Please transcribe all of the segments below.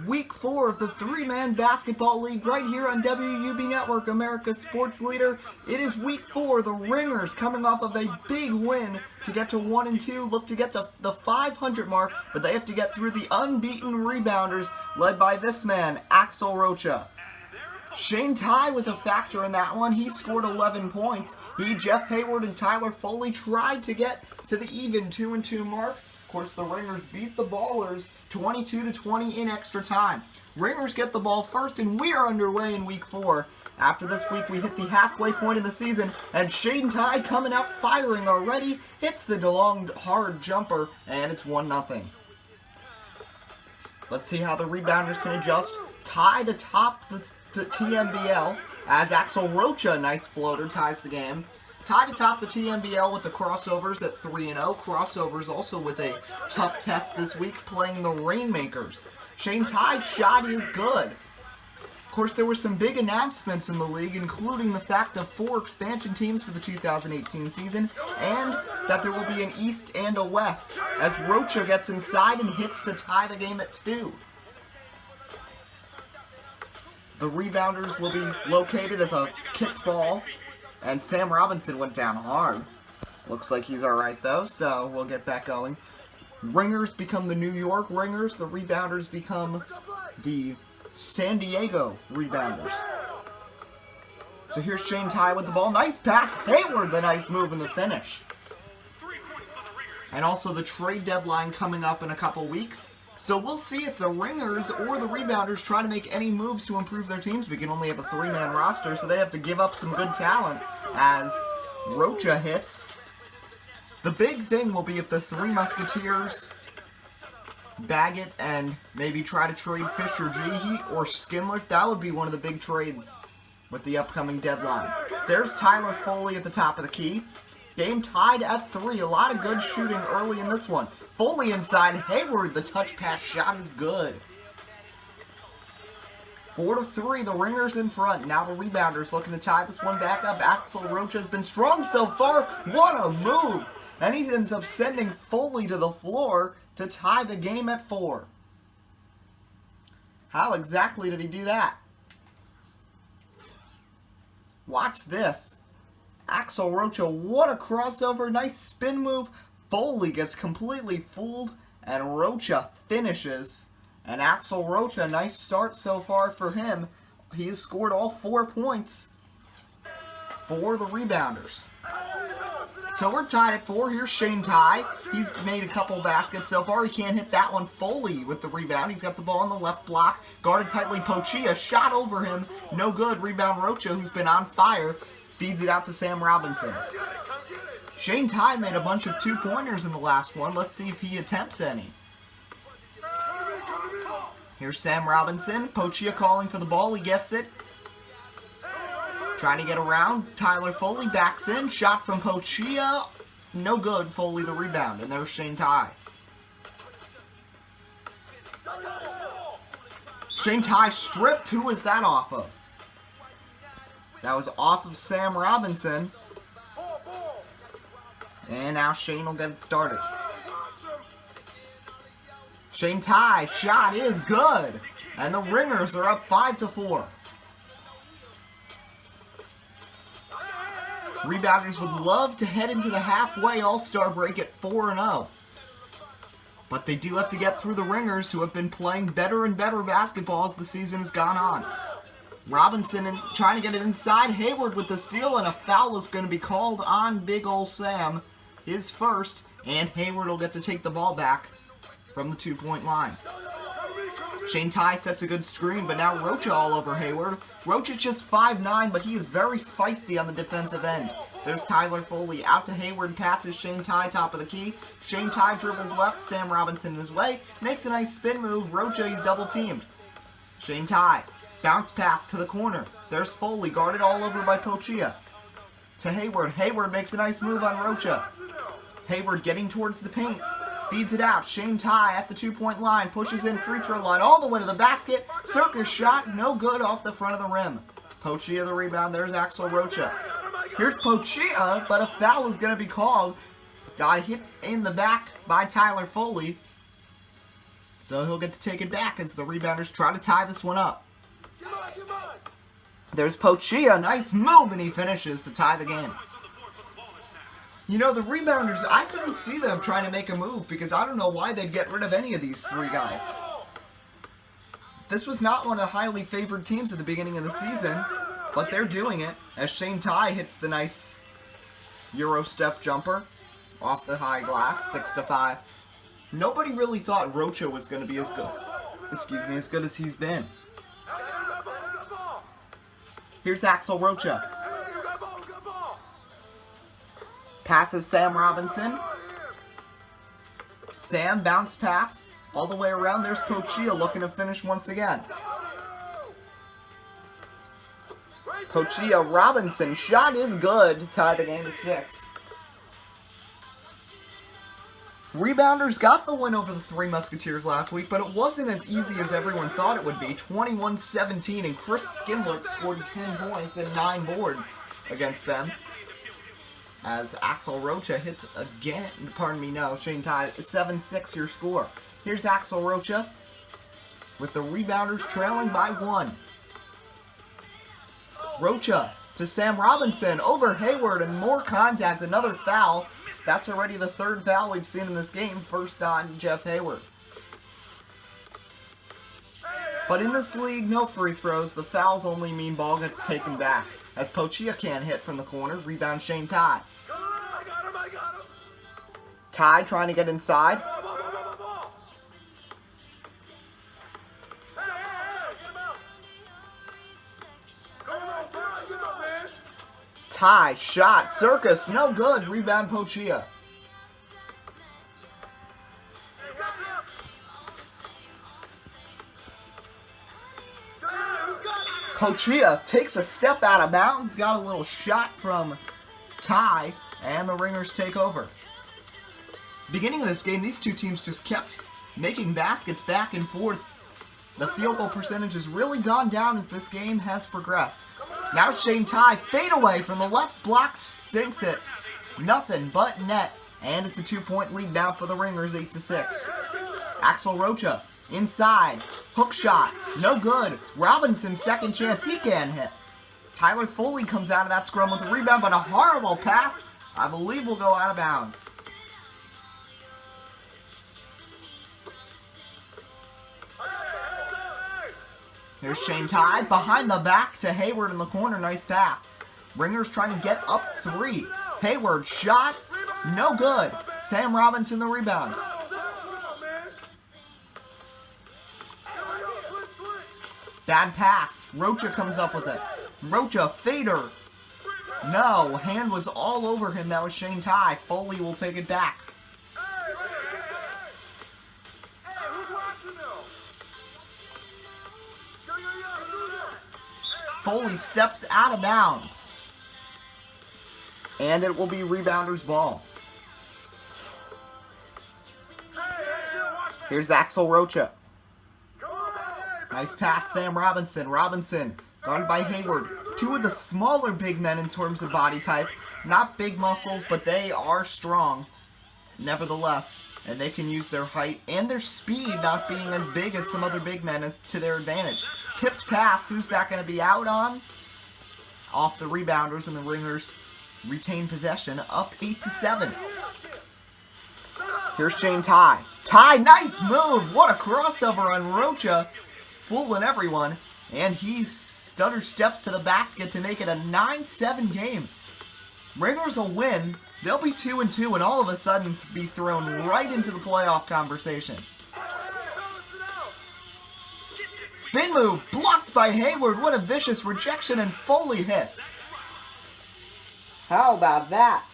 Week 4 of the three-man basketball league right here on WUB Network, America's sports leader. It is week 4. The Ringers coming off of a big win to get to 1-2, look to get to the 500 mark, but they have to get through the unbeaten Rebounders led by this man, Axel Rocha. Shane Ty was a factor in that one. He scored 11 points. Jeff Hayward, and Tyler Foley tried to get to the even 2-2 mark. Of course, the Ringers beat the Ballers 22-20 in extra time. Ringers get the ball first, and we are underway in week 4. After this week, we hit the halfway point in the season, and Shane Ty coming out firing already, hits the DeLong hard jumper, and it's 1-0. Let's see how the Rebounders can adjust. Ty to top the TMBL as Axel Rocha, nice floater, ties the game. Tied atop the TMBL with the Crossovers at 3-0. Crossovers also with a tough test this week, playing the Rainmakers. Shane Ty's shot is good. Of course, there were some big announcements in the league, including the fact of 4 expansion teams for the 2018 season, and that there will be an East and a West, as Rocha gets inside and hits to tie the game at 2. The Rebounders will be located as a kicked ball. And Sam Robinson went down hard. Looks like he's alright though, so we'll get back going. Ringers become the New York Ringers. The Rebounders become the San Diego Rebounders. So here's Shane Ty with the ball. Nice pass. Hayward, the nice move in the finish. And also the trade deadline coming up in a couple weeks. So we'll see if the Ringers or the Rebounders try to make any moves to improve their teams. We can only have a 3-man roster, so they have to give up some good talent as Rocha hits. The big thing will be if the 3 Musketeers bag it and maybe try to trade Fisher G or Skinler. That would be one of the big trades with the upcoming deadline. There's Tyler Foley at the top of the key. Game tied at 3. A lot of good shooting early in this one. Foley inside. Hayward, the touch pass shot is good. 4-3, the Ringers in front. Now the Rebounders looking to tie this one back up. Axel Rocha has been strong so far. What a move! And he ends up sending Foley to the floor to tie the game at 4. How exactly did he do that? Watch this. Axel Rocha, what a crossover, nice spin move. Foley gets completely fooled, and Rocha finishes. And Axel Rocha, nice start so far for him. He has scored all 4 points for the Rebounders. So we're tied at 4. Here's Shane Ty. He's made a couple baskets so far. He can't hit that one. Foley with the rebound. He's got the ball on the left block. Guarded tightly. Pochia shot over him. No good. Rebound Rocha, who's been on fire. Feeds it out to Sam Robinson. Shane Ty made a bunch of 2-pointers in the last one. Let's see if he attempts any. Here's Sam Robinson. Pochia calling for the ball. He gets it. Trying to get around. Tyler Foley backs in. Shot from Pochia. No good. Foley the rebound. And there's Shane Ty. Shane Ty stripped. Who was that off of? That was off of Sam Robinson. And now Shane will get it started. Shane Ty, shot is good. And the Ringers are up 5-4. Rebounders would love to head into the halfway All-Star break at 4-0. But they do have to get through the Ringers, who have been playing better and better basketball as the season has gone on. Robinson trying to get it inside. Hayward with the steal, and a foul is going to be called on big ol' Sam. His first, and Hayward will get to take the ball back from the 2-point line. Shane Ty sets a good screen, but now Rocha all over Hayward. Rocha just 5'9", but he is very feisty on the defensive end. There's Tyler Foley out to Hayward, passes Shane Ty, top of the key. Shane Ty dribbles left, Sam Robinson in his way, makes a nice spin move. Rocha, he's double teamed. Shane Ty. Bounce pass to the corner. There's Foley, guarded all over by Pochia. To Hayward. Hayward makes a nice move on Rocha. Hayward getting towards the paint. Feeds it out. Shane Ty at the 2-point line. Pushes in free throw line all the way to the basket. Circus shot. No good off the front of the rim. Pochia the rebound. There's Axel Rocha. Here's Pochia, but a foul is going to be called. Got hit in the back by Tyler Foley. So he'll get to take it back as the Rebounders try to tie this one up. There's Pochia. Nice move, and he finishes to tie the game. You know, the Rebounders, I couldn't see them trying to make a move because I don't know why they'd get rid of any of these three guys. This was not one of the highly favored teams at the beginning of the season, but they're doing it as Shane Tai hits the nice Euro step jumper off the high glass, 6-5. Nobody really thought Rocha was going to be as good, as good as he's been. Here's Axel Rocha. Passes Sam Robinson. Sam bounce pass all the way around. There's Pochia looking to finish once again. Pochia Robinson shot is good to tie the game at 6. Rebounders got the win over the Three Musketeers last week, but it wasn't as easy as everyone thought it would be. 21-17, and Chris Skimler scored 10 points and 9 boards against them. As Axel Rocha hits again, Shane Tai, 7-6 your score. Here's Axel Rocha with the Rebounders trailing by 1. Rocha to Sam Robinson, over Hayward, and more contact, another foul. That's already the 3rd foul we've seen in this game, first on Jeff Hayward. But in this league, no free throws. The fouls only mean ball gets taken back. As Pochia can't hit from the corner, rebound Shane Tai. Tai trying to get inside. Tai shot, circus, no good, rebound Pochia. Pochia takes a step out of bounds, got a little shot from Tai, and the Ringers take over. Beginning of this game, these two teams just kept making baskets back and forth. The field goal percentage has really gone down as this game has progressed. Now Shane Tai, fade away from the left block, stinks it. Nothing but net, and it's a 2-point lead now for the Ringers, 8-6. Axel Rocha, inside, hook shot, no good. Robinson's second chance, he can hit. Tyler Foley comes out of that scrum with a rebound, but a horrible pass, I believe, will go out of bounds. Here's Shane Tai, behind the back to Hayward in the corner, nice pass. Ringers trying to get up 3. Hayward shot, no good. Sam Robinson the rebound. Bad pass, Rocha comes up with it. Rocha, fader. No, hand was all over him, that was Shane Tai. Foley will take it back. Foley steps out of bounds. And it will be Rebounders' ball. Here's Axel Rocha. Nice pass, Sam Robinson. Robinson, guarded by Hayward. Two of the smaller big men in terms of body type. Not big muscles, but they are strong, nevertheless. And they can use their height and their speed, not being as big as some other big men, as to their advantage. Tipped pass, who's that going to be out on? Off the Rebounders, and the Ringers retain possession, up 8-7. Here's Shane Tai. Tai, nice move! What a crossover on Rocha, fooling everyone. And he stutter steps to the basket to make it a 9-7 game. Ringers will win. They'll be 2-2 and all of a sudden be thrown right into the playoff conversation. Spin move, blocked by Hayward. What a vicious rejection, and Foley hits. How about that?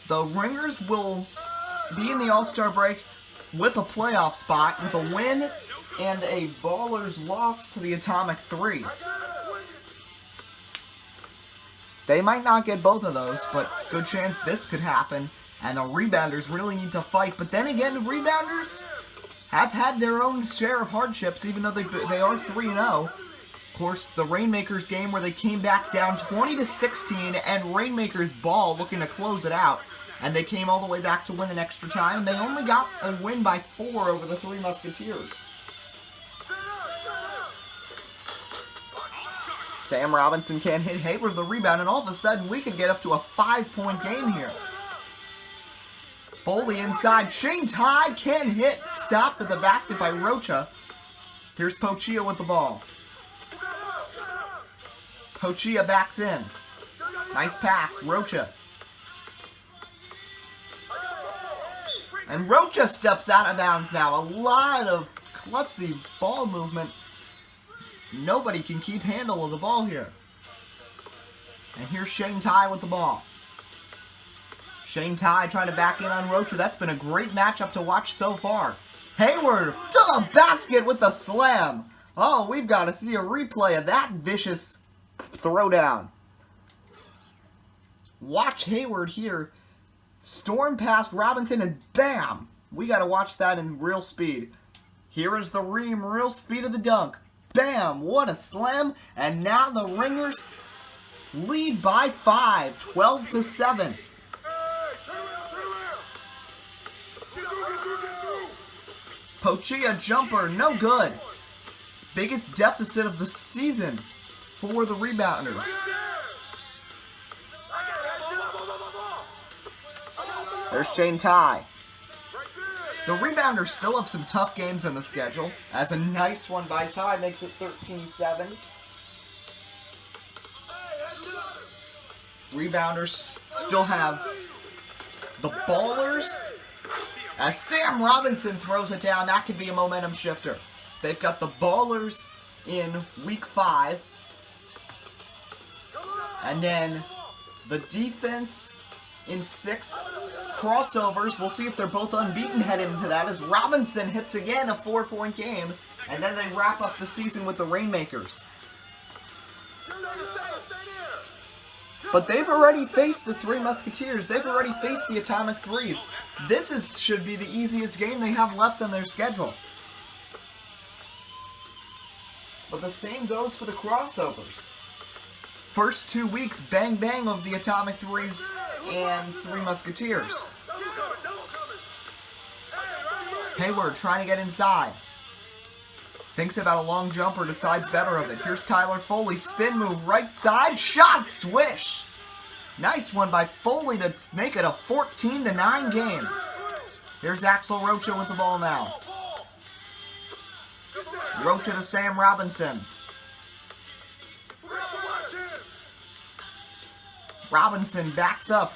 The Ringers will be in the All-Star break with a playoff spot, with a win and a Ballers loss to the Atomic Threes. They might not get both of those, but good chance this could happen. And the Rebounders really need to fight. But then again, the Rebounders have had their own share of hardships, even though they are 3-0. course, the Rainmakers game where they came back down 20-16, and Rainmakers ball looking to close it out. And they came all the way back to win in extra time, and they only got a win by 4 over the Three Musketeers. Sam Robinson can't hit Hayward the rebound, and all of a sudden we could get up to a 5-point game here. Foley inside. Shane Ty can't hit. Stopped at the basket by Rocha. Here's Pochia with the ball. Pochia backs in. Nice pass. Rocha. And Rocha steps out of bounds now. A lot of klutzy ball movement. Nobody can keep handle of the ball here. And here's Shane Ty with the ball. Shane Ty trying to back in on Rocha. That's been a great matchup to watch so far. Hayward to the basket with the slam. Oh, we've got to see a replay of that vicious throwdown. Watch Hayward here. Storm past Robinson and bam! We got to watch that in real speed. Here is the real speed of the dunk. Bam! What a slam! And now the Ringers lead by 5, 12-7. Pochia jumper, no good. Biggest deficit of the season for the Rebounders. There's Shane Ty. The Rebounders still have some tough games on the schedule, as a nice one by Ty makes it 13-7. Rebounders still have the Ballers. As Sam Robinson throws it down, that could be a momentum shifter. They've got the Ballers in week 5. And then the defense in 6. Crossovers, we'll see if they're both unbeaten heading into that, as Robinson hits again a 4-point game. And then they wrap up the season with the Rainmakers. But they've already faced the Three Musketeers. They've already faced the Atomic Threes. This should be the easiest game they have left on their schedule. But the same goes for the Crossovers. First 2 weeks, bang bang of the Atomic Threes and Three Musketeers. Hayward trying to get inside. Thinks about a long jumper, decides better of it. Here's Tyler Foley, spin move, right side, shot, swish! Nice one by Foley to make it a 14-9 game. Here's Axel Rocha with the ball now. Rocha to Sam Robinson. Robinson backs up.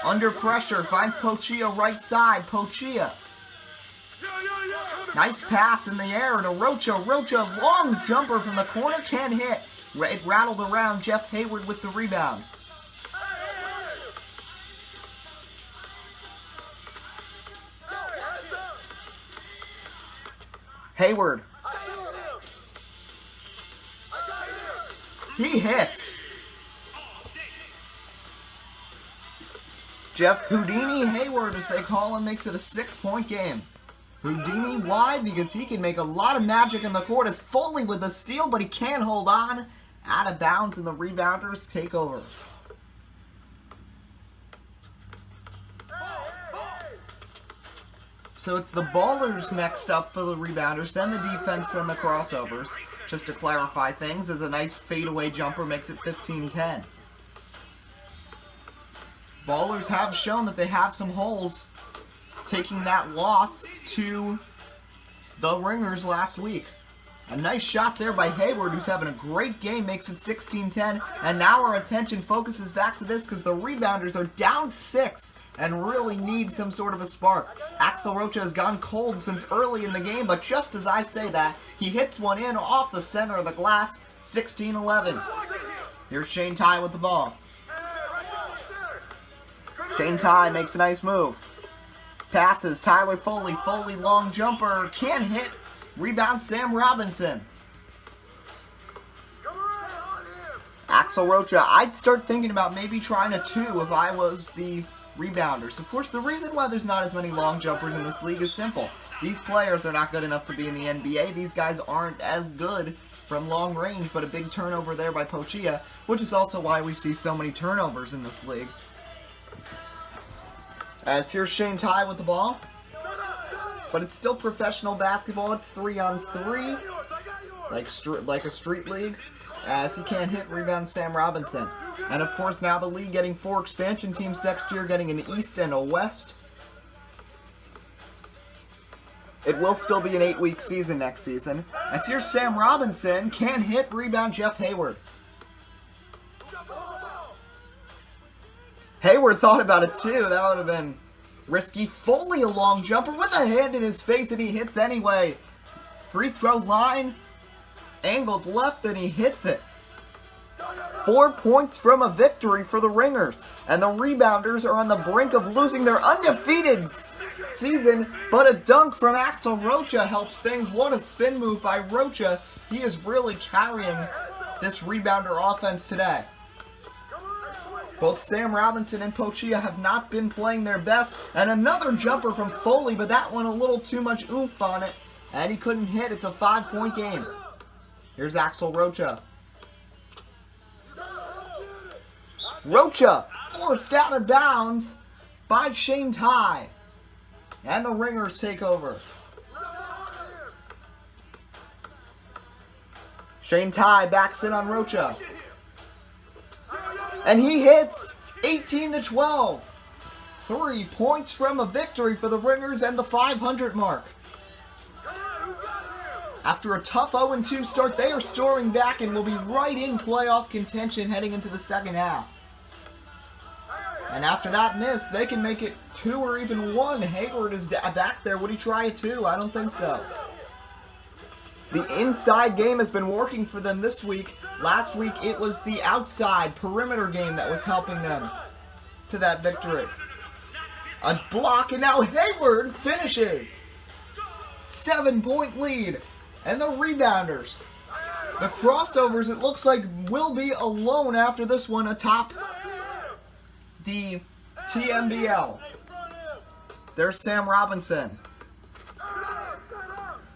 Under pressure, finds Pochia right side. Pochia. Nice pass in the air to Rocha. Rocha, long jumper from the corner, can't hit. It rattled around. Jeff Hayward with the rebound. Hayward. He hits. Jeff Houdini Hayward, as they call him, makes it a 6-point game. Houdini, why? Because he can make a lot of magic in the court. As Foley with the steal, but he can't hold on. Out of bounds, and the Rebounders take over. So it's the Ballers next up for the Rebounders, then the defense, then the Crossovers. Just to clarify things, as a nice fadeaway jumper makes it 15-10. Ballers have shown that they have some holes, taking that loss to the Ringers last week. A nice shot there by Hayward, who's having a great game, makes it 16-10. And now our attention focuses back to this because the Rebounders are down 6 and really need some sort of a spark. Axel Rocha has gone cold since early in the game, but just as I say that, he hits one in off the center of the glass, 16-11. Here's Shane Ty with the ball. Shane Ty makes a nice move. Passes, Tyler Foley. Foley, long jumper. Can't hit. Rebound, Sam Robinson. Axel Rocha. I'd start thinking about maybe trying a 2 if I was the Rebounders. Of course, the reason why there's not as many long jumpers in this league is simple. These players are not good enough to be in the NBA. These guys aren't as good from long range, but a big turnover there by Pochia, which is also why we see so many turnovers in this league. As here's Shane Ty with the ball. But it's still professional basketball. It's 3-on-3, like a street league, as he can't hit rebound Sam Robinson. And of course now the league getting 4 expansion teams next year, getting an East and a West. It will still be an 8-week season next season. As here's Sam Robinson, can't hit, rebound Jeff Hayward. Hayward thought about it too, that would have been risky. Foley a long jumper with a hand in his face and he hits anyway. Free throw line, angled left and he hits it. 4 points from a victory for the Ringers. And the Rebounders are on the brink of losing their undefeated season, but a dunk from Axel Rocha helps things. What a spin move by Rocha. He is really carrying this Rebounder offense today. Both Sam Robinson and Pochia have not been playing their best. And another jumper from Foley, but that one a little too much oomph on it. And he couldn't hit. It's a 5-point game. Here's Axel Rocha. Rocha forced out of bounds by Shane Ty. And the Ringers take over. Shane Ty backs in on Rocha. And he hits 18-12. 3 points from a victory for the Ringers and the 500 mark. After a tough 0-2 start, they are storming back and will be right in playoff contention heading into the second half. And after that miss, they can make it 2 or even 1. Hayward is back there. Would he try a 2? I don't think so. The inside game has been working for them this week. Last week, it was the outside perimeter game that was helping them to that victory. A block, and now Hayward finishes. 7-point lead. And the Rebounders, the crossovers, it looks like, will be alone after this one atop the TMBL. There's Sam Robinson.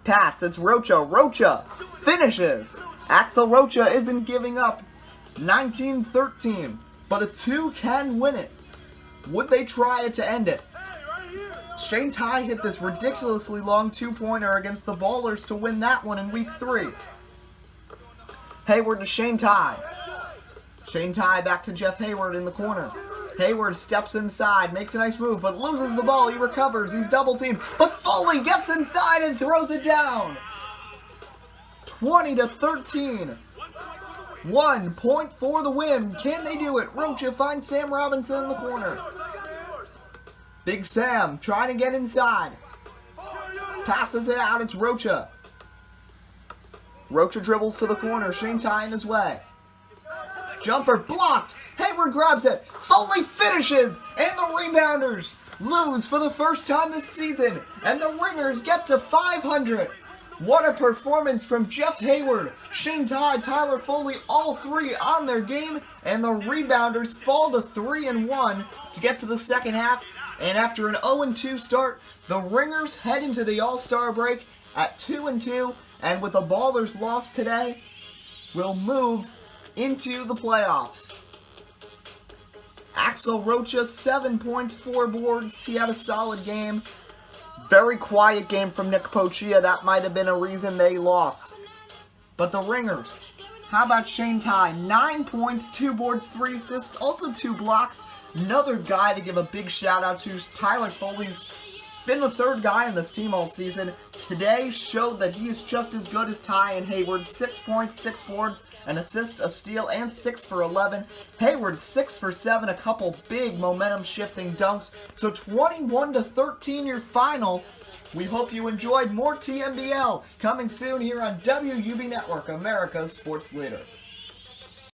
Pass, it's Rocha. Rocha finishes. Axel Rocha isn't giving up. 19-13, but a 2 can win it. Would they try it to end it? Shane Ty hit this ridiculously long 2-pointer against the Ballers to win that one in week 3. Hayward to Shane Ty. Shane Ty back to Jeff Hayward in the corner. Hayward steps inside, makes a nice move, but loses the ball. He recovers. He's double-teamed, but Foley gets inside and throws it down. 20-13. 1 point for the win. Can they do it? Rocha finds Sam Robinson in the corner. Big Sam trying to get inside. Passes it out. It's Rocha. Rocha dribbles to the corner. Shane Ty in his way. Jumper blocked. Hayward grabs it. Foley finishes. And the Rebounders lose for the first time this season. And the Ringers get to 500. What a performance from Jeff Hayward, Shane Ty, Tyler Foley, all 3 on their game. And the Rebounders fall to 3-1 to get to the second half. And after an 0-2 start, the Ringers head into the All-Star break at 2-2. And with the Ballers loss today, will move into the playoffs. Axel Rocha, 7 points, 4 boards. He had a solid game. Very quiet game from Nick Pochia. That might have been a reason they lost. But the Ringers, how about Shane Ty? 9 points, 2 boards, 3 assists, also 2 blocks. Another guy to give a big shout out to. Tyler Foley's been the 3rd guy in this team all season. Today showed that he is just as good as Ty and Hayward. 6 points, 6 boards, an assist, a steal, and 6 for 11. Hayward 6 for 7, a couple big momentum shifting dunks. So 21-13 your final. We hope you enjoyed. More TMBL coming soon here on WUB Network, America's sports leader.